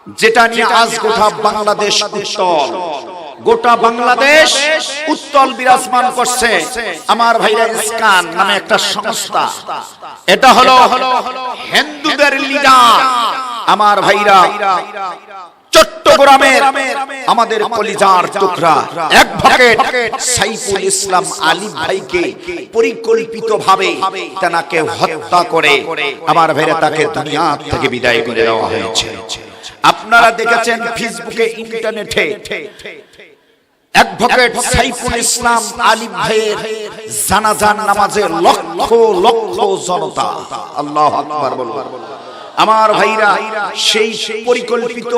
যেটা নিয়ে আজ গোটা বাংলাদেশ উত্তল, গোটা বাংলাদেশ উত্তল বিরাজমান করছে। আমার ভাইরা, ইসকান নামে একটা সংস্থা, এটা হলো হিন্দুদের লিডার। আমার ভাইরা, চট্টগ্রামের আমাদের কলিজার টুকরা অ্যাডভোকেট সাইফুল ইসলাম আলী ভাইকে পরিকল্পিতভাবে তাকে হত্যা করে আমার ভাইরা তাকে দুনিয়া থেকে বিদায় করে দেওয়া হয়েছে। আপনারা দেখেছেন ফেসবুকে, ইন্টারনেটে অ্যাডভোকেট সাইফুল ইসলাম আলী ভাইয়ের জানাজার নামাজে লক্ষ লক্ষ জনতা, আল্লাহু আকবার বলুন। আমার ভাইরা, সেই পরিকল্পিত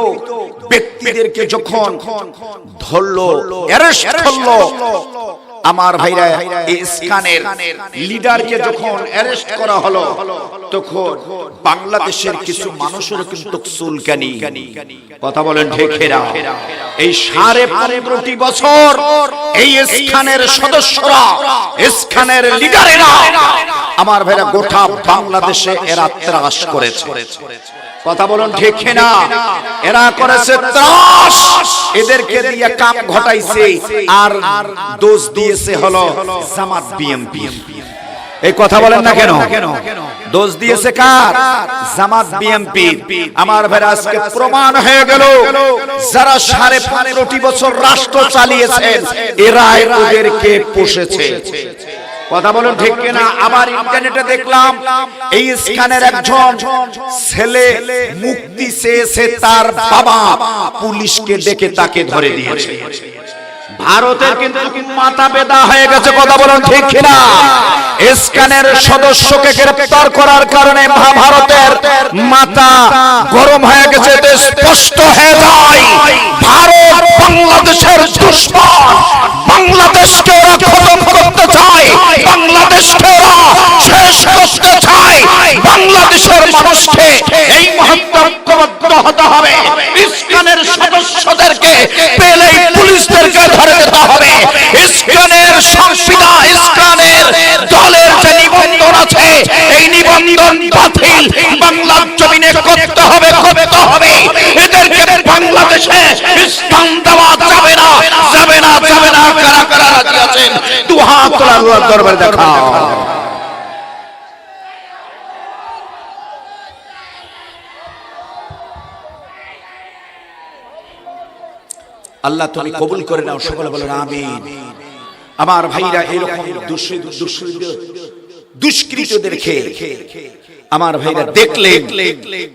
ব্যক্তিদেরকে যখন ধরলো, অ্যারেস্ট করলো, আমার ভাইরা ইসকানের লিডারকে যখন অ্যারেস্ট করা হলো, তখন বাংলাদেশের কিছু মানুষের কিন্তু চুলকানি, কথা বলেন ঠিক না? এই 15.5 বছর এই ইসকানের সদস্যরা, ইসকানের লিডারেরা আমার ভাইরা গোটা বাংলাদেশে এরা ত্রাস করেছে, কথা বলুন ঠিক না? এরা করেছে ত্রাস, এদেরকে দিয়ে কাম ঘটাইছে, আর দোষ দিয়েছে হলো জামাত বিএনপি। এই কথা বলেন না কেন? দোষ দিয়েছে কার? জামাত বিএনপি। আমার ভাইরা, আজকে প্রমাণ হয়ে গেল যারা 15.5 বছর রাষ্ট্র চালিয়েছেন এরা ওদেরকে পোষেছে, কথা বলুন ঠিক কিনা? আবার ইন্টারনেটে দেখলাম এই ইসকানের একজন ছেলে মুক্তি চেয়েছে, তার বাবা পুলিশকে ডেকে তাকে ধরে দিয়েছে। ভারতের কিন্তু মাথা বেদা হয়ে গেছে, কথা বলুন ঠিক কিনা? ইসকানের সদস্যকে গ্রেফতার করার কারণে মহাভারতের মাথা গরম হয়ে গেছে। স্পষ্ট হয়ে যায় ভারত বাংলাদেশের দুশমন, বাংলাদেশকে ওরা খতম করতে চায়, বাংলাদেশকে ওরা শেষ করতে চায়। বাংলাদেশের মানুষকে এই মুহূর্তে ঐক্যবদ্ধ হতে হবে। ইসকানের সদস্যদেরকে পেলেই পুলিশদেরকে ধরে দিতে হবে। ইসকানের সংবিধান, ইসকানের দলের যে নিবন্ধন আছে, এই নিবন্ধন বাতিল বাংলার জমিনে করতে হবে, করতে হবে। এদেরকে বাংলাদেশে ইসলাম দেওয়া যাবে না, যাবে না, যাবে না। কারা কারা রাজি আছেন? দু হাত তুলে আল্লাহর দরবারে দেখাও। আল্লাহ তুমি কবুল করে নাও, সকলে বলেন আমিন। আমার ভাইরা, এরকম দুষ্কৃতদেরকে আমার ভাইরা দেখলে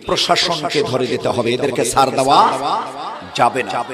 প্রশাসনকে ধরে দিতে হবে, এদেরকে ছাড় দেওয়া যাবে না।